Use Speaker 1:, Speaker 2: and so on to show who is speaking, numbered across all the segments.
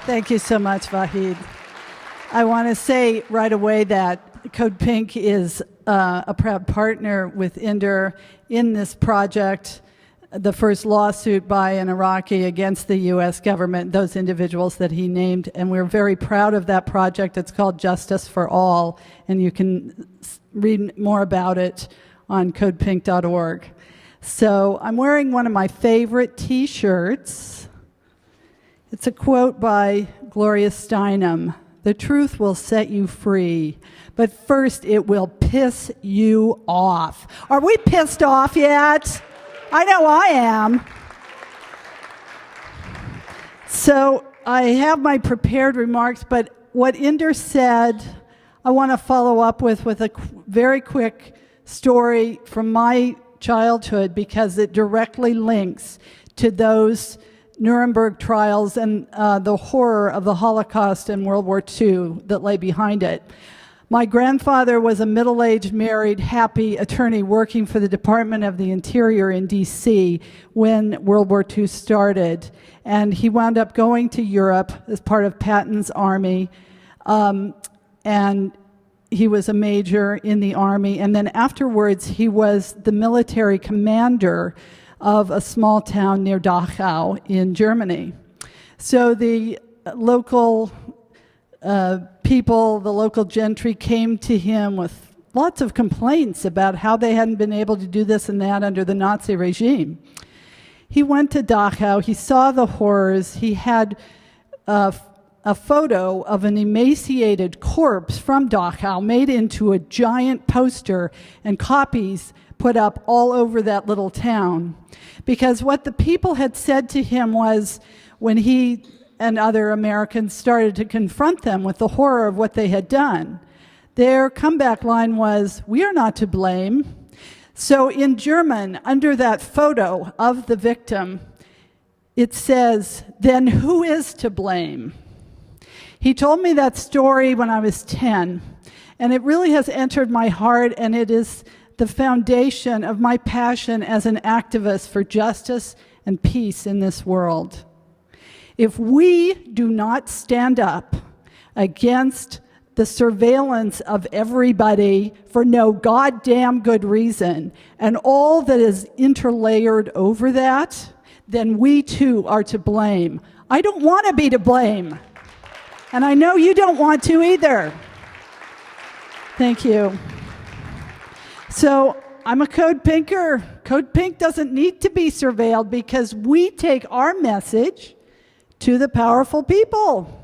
Speaker 1: Thank you so much, Vahid. I want to say right away that Code Pink is a proud partner with INDER in this project, the first lawsuit by an Iraqi against the U.S. government, those individuals that he named, and we're very proud of that project. It's called Justice for All, and you can read more about it on codepink.org. So I'm wearing one of my favorite T-shirts. It's a quote by Gloria Steinem. The truth will set you free, but first it will piss you off. Are we pissed off yet? I know I am. So I have my prepared remarks, but what Inder said, I want to follow up with a very quick story from my childhood because it directly links to those Nuremberg trials and the horror of the Holocaust and World War II that lay behind it. My grandfather was a middle-aged, married, happy attorney working for the Department of the Interior in D.C. when World War II started. And he wound up going to Europe as part of Patton's army. And he was a major in the army. And then afterwards, he was the military commander of a small town near Dachau in Germany. So the local people, the local gentry came to him with lots of complaints about how they hadn't been able to do this and that under the Nazi regime. He went to Dachau, he saw the horrors, he had a photo of an emaciated corpse from Dachau made into a giant poster and copies put up all over that little town. Because what the people had said to him was, when he and other Americans started to confront them with the horror of what they had done, their comeback line was, "We are not to blame." So in German, under that photo of the victim, it says, "Then who is to blame?" He told me that story when I was 10, and it really has entered my heart, and it is the foundation of my passion as an activist for justice and peace in this world. If we do not stand up against the surveillance of everybody for no goddamn good reason, and all that is interlayered over that, then we too are to blame. I don't want to be to blame. And I know you don't want to either. Thank you. So I'm a Code Pinker. Code Pink doesn't need to be surveilled because we take our message to the powerful people.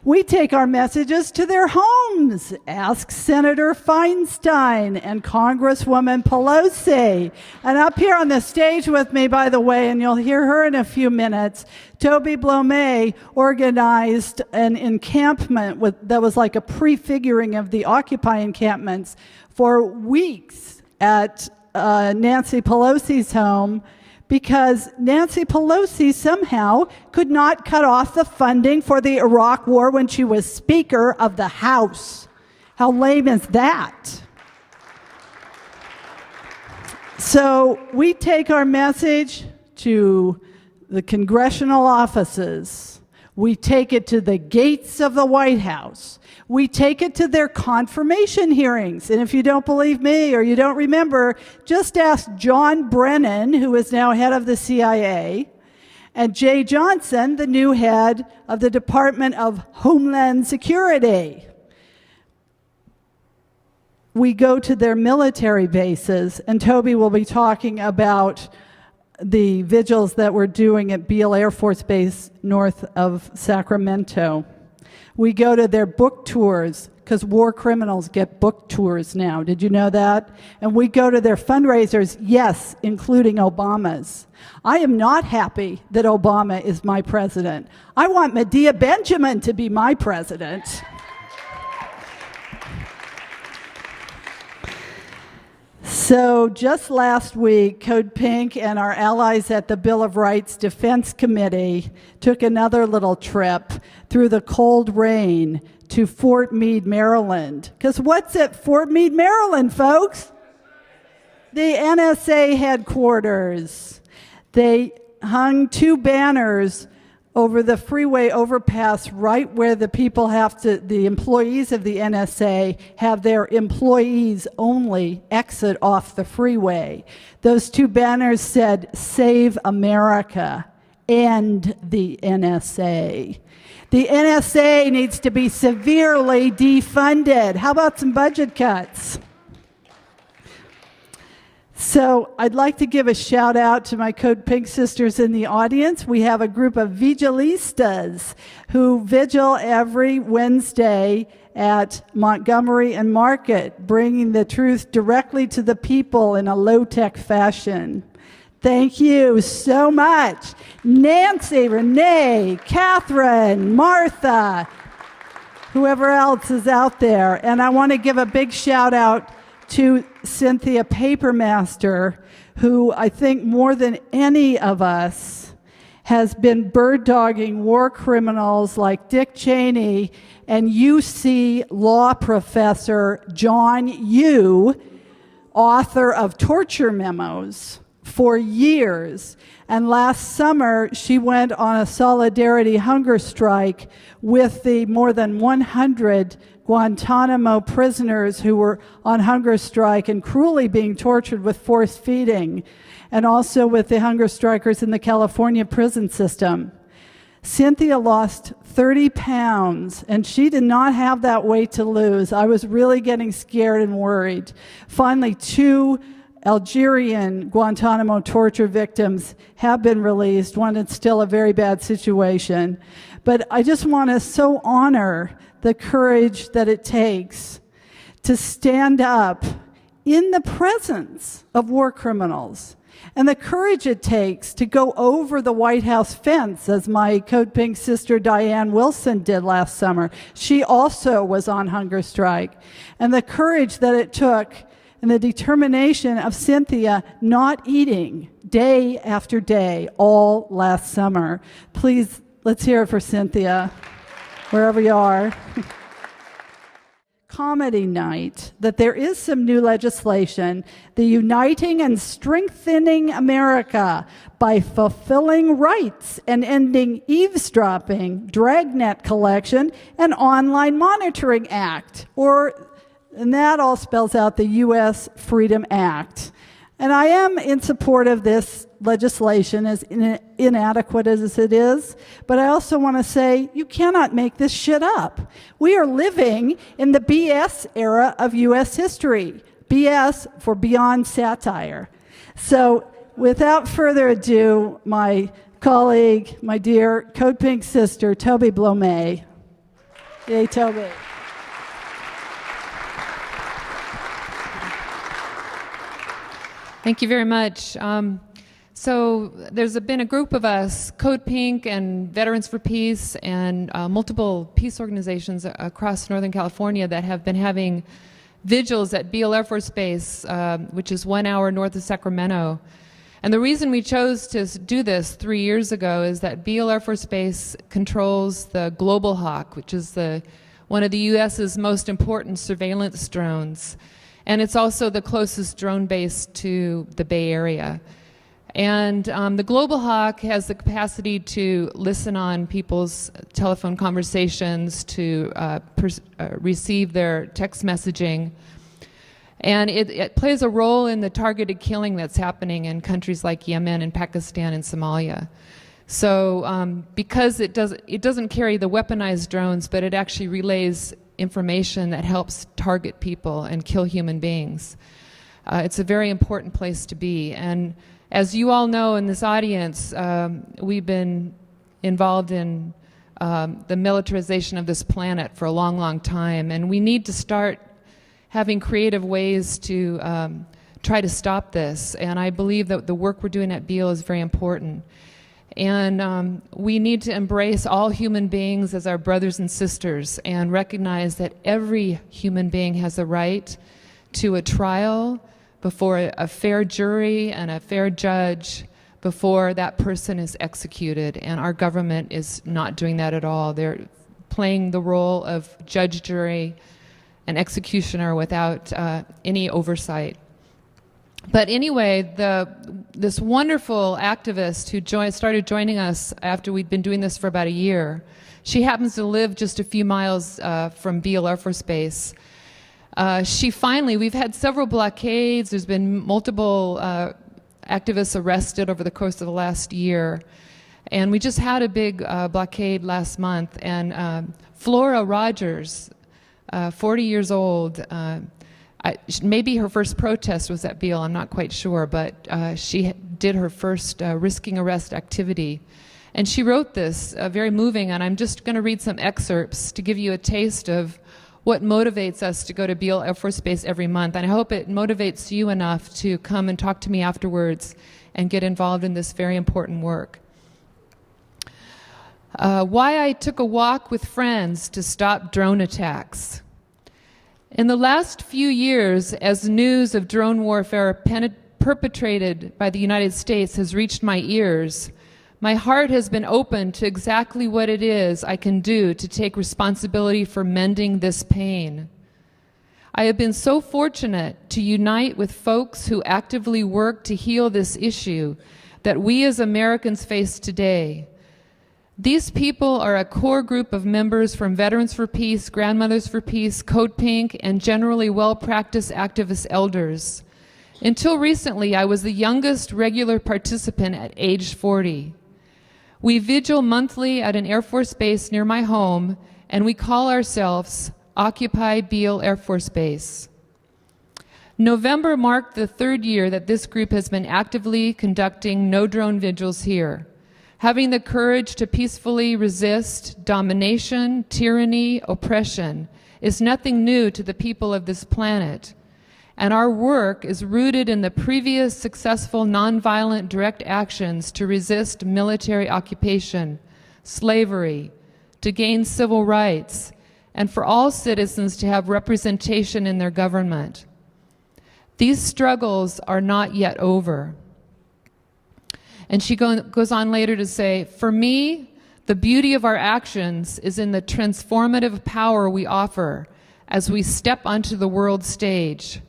Speaker 1: We take our messages to their homes. Ask Senator Feinstein and Congresswoman Pelosi. And up here on the stage with me, by the way, and you'll hear her in a few minutes, Toby Blomet organized an encampment that was like a prefiguring of the Occupy encampments for weeks at Nancy Pelosi's home, because Nancy Pelosi somehow could not cut off the funding for the Iraq War when she was Speaker of the House. How lame is that? So we take our message to the congressional offices. We take it to the gates of the White House. We take it to their confirmation hearings. And if you don't believe me or you don't remember, just ask John Brennan, who is now head of the CIA, and Jay Johnson, the new head of the Department of Homeland Security. We go to their military bases, and Toby will be talking about the vigils that we're doing at Beale Air Force Base north of Sacramento. We go to their book tours, because war criminals get book tours now. Did you know that? And we go to their fundraisers, yes, including Obama's. I am not happy that Obama is my president. I want Medea Benjamin to be my president. So just last week, Code Pink and our allies at the Bill of Rights Defense Committee took another little trip through the cold rain to Fort Meade, Maryland. Because what's at Fort Meade, Maryland, folks? The NSA headquarters. They hung two banners over the freeway overpass right where the people have to, the employees of the NSA have their employees only exit off the freeway. Those two banners said, "Save America, End the NSA." The NSA needs to be severely defunded. How about some budget cuts? So I'd like to give a shout out to my Code Pink sisters in the audience. We have a group of vigilistas who vigil every Wednesday at Montgomery and Market, bringing the truth directly to the people in a low-tech fashion. Thank you so much. Nancy, Renee, Catherine, Martha, whoever else is out there. And I want to give a big shout out to Cynthia Papermaster, who I think more than any of us has been bird-dogging war criminals like Dick Cheney and UC law professor John Yoo, author of torture memos, for years. And last summer, she went on a solidarity hunger strike with the more than 100 Guantanamo prisoners who were on hunger strike and cruelly being tortured with forced feeding, and also with the hunger strikers in the California prison system. Cynthia lost 30 pounds, and she did not have that weight to lose. I was really getting scared and worried. Finally, 2 Algerian Guantanamo torture victims have been released. One is still a very bad situation. But I just want to so honor the courage that it takes to stand up in the presence of war criminals, and the courage it takes to go over the White House fence, as my Code Pink sister Diane Wilson did last summer. She also was on hunger strike. And the courage that it took and the determination of Cynthia not eating day after day all last summer. Please, let's hear it for Cynthia, wherever you are. Comedy night, that there is some new legislation, the Uniting and Strengthening America by Fulfilling Rights and Ending Eavesdropping, Dragnet Collection, and Online Monitoring Act, and that all spells out the U.S. Freedom Act. And I am in support of this legislation, as inadequate as it is, but I also want to say you cannot make this shit up. We are living in the BS era of U.S. history. BS for beyond satire. So without further ado, my colleague, my dear Code Pink sister, Toby Blomé. Yay, Toby.
Speaker 2: Thank you very much. So there's been a group of us, Code Pink and Veterans for Peace, and multiple peace organizations across Northern California that have been having vigils at Beale Air Force Base, which is 1 hour north of Sacramento. And the reason we chose to do this 3 years ago is that Beale Air Force Base controls the Global Hawk, which is one of the U.S.'s most important surveillance drones. And it's also the closest drone base to the Bay Area. And the Global Hawk has the capacity to listen on people's telephone conversations, to receive their text messaging. And it plays a role in the targeted killing that's happening in countries like Yemen and Pakistan and Somalia. So because it doesn't carry the weaponized drones, but it actually relays information that helps target people and kill human beings. It's a very important place to be. And as you all know in this audience, we've been involved in the militarization of this planet for a long, long time, and we need to start having creative ways to try to stop this. And I believe that the work we're doing at Beale is very important. And we need to embrace all human beings as our brothers and sisters and recognize that every human being has a right to a trial before a fair jury and a fair judge before that person is executed. And our government is not doing that at all. They're playing the role of judge, jury, and executioner without any oversight. But anyway, this wonderful activist who started joining us after we'd been doing this for about a year, she happens to live just a few miles from Beale Air Force Base. We've had several blockades. There's been multiple activists arrested over the course of the last year. And we just had a big blockade last month. And Flora Rogers, 40 years old, maybe her first protest was at Beale, I'm not quite sure, but she did her first risking arrest activity. And she wrote this, very moving, and I'm just going to read some excerpts to give you a taste of what motivates us to go to Beale Air Force Base every month. And I hope it motivates you enough to come and talk to me afterwards and get involved in this very important work. Why I took a walk with friends to stop drone attacks. In the last few years, as news of drone warfare perpetrated by the United States has reached my ears, my heart has been open to exactly what it is I can do to take responsibility for mending this pain. I have been so fortunate to unite with folks who actively work to heal this issue that we as Americans face today. These people are a core group of members from Veterans for Peace, Grandmothers for Peace, Code Pink, and generally well-practiced activist elders. Until recently, I was the youngest regular participant at age 40. We vigil monthly at an Air Force base near my home, and we call ourselves Occupy Beale Air Force Base. November marked the third year that this group has been actively conducting no-drone vigils here. Having the courage to peacefully resist domination, tyranny, oppression is nothing new to the people of this planet. And our work is rooted in the previous successful nonviolent direct actions to resist military occupation, slavery, to gain civil rights, and for all citizens to have representation in their government. These struggles are not yet over. And she goes on later to say, for me, the beauty of our actions is in the transformative power we offer as we step onto the world stage,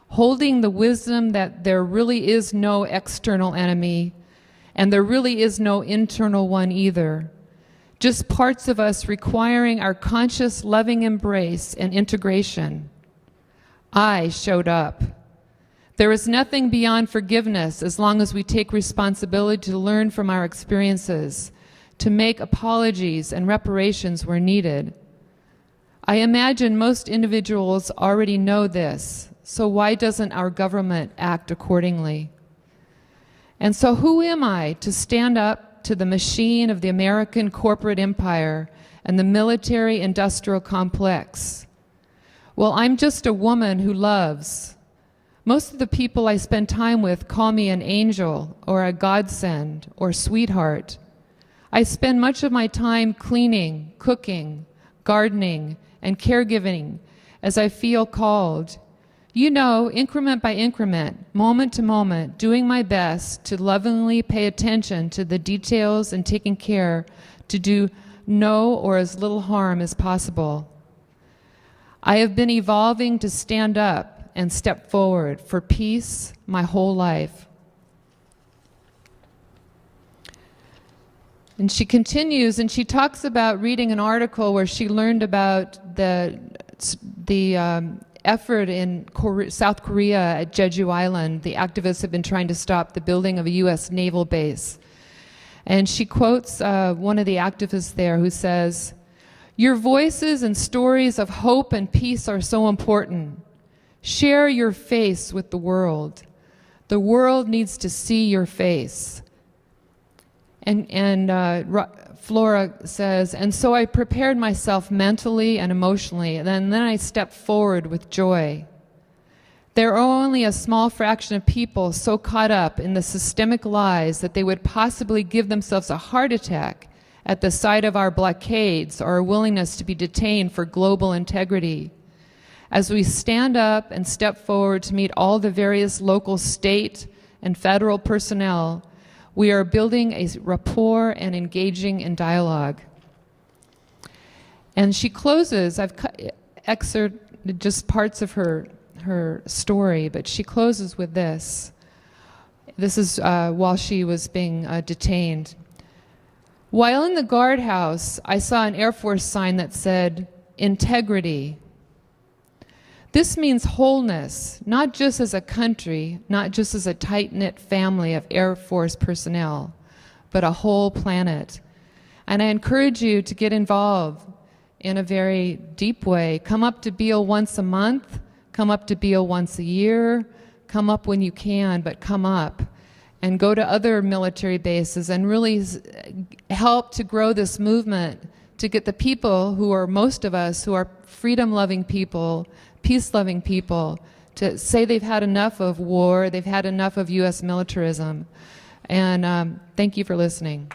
Speaker 2: holding the wisdom that there really is no external enemy, and there really is no internal one either. Just parts of us requiring our conscious, loving embrace and integration. I showed up. There is nothing beyond forgiveness as long as we take responsibility to learn from our experiences, to make apologies and reparations where needed. I imagine most individuals already know this, so why doesn't our government act accordingly? And so who am I to stand up to the machine of the American corporate empire and the military-industrial complex? Well, I'm just a woman who loves. Most of the people I spend time with call me an angel or a godsend or sweetheart. I spend much of my time cleaning, cooking, gardening, and caregiving as I feel called. You know, increment by increment, moment to moment, doing my best to lovingly pay attention to the details and taking care to do no or as little harm as possible. I have been evolving to stand up and step forward for peace my whole life. And she continues, and she talks about reading an article where she learned about the effort in South Korea at Jeju Island. The activists have been trying to stop the building of a U.S. naval base. And she quotes one of the activists there who says, "Your voices and stories of hope and peace are so important. Share your face with the world. The world needs to see your face." And Flora says, and so I prepared myself mentally and emotionally, and then I stepped forward with joy. There are only a small fraction of people so caught up in the systemic lies that they would possibly give themselves a heart attack at the sight of our blockades or our willingness to be detained for global integrity. As we stand up and step forward to meet all the various local, state, and federal personnel, we are building a rapport and engaging in dialogue. And she closes, I've excerpted just parts of her her story, but she closes with this. This is while she was being detained. While in the guardhouse, I saw an Air Force sign that said, "Integrity." This means wholeness, not just as a country, not just as a tight-knit family of Air Force personnel, but a whole planet. And I encourage you to get involved in a very deep way. Come up to Beale once a month, come up to Beale once a year, come up when you can, but come up. And go to other military bases and really help to grow this movement to get the people who are, most of us, who are freedom-loving people, peace-loving people, to say they've had enough of war, they've had enough of U.S. militarism. And thank you for listening.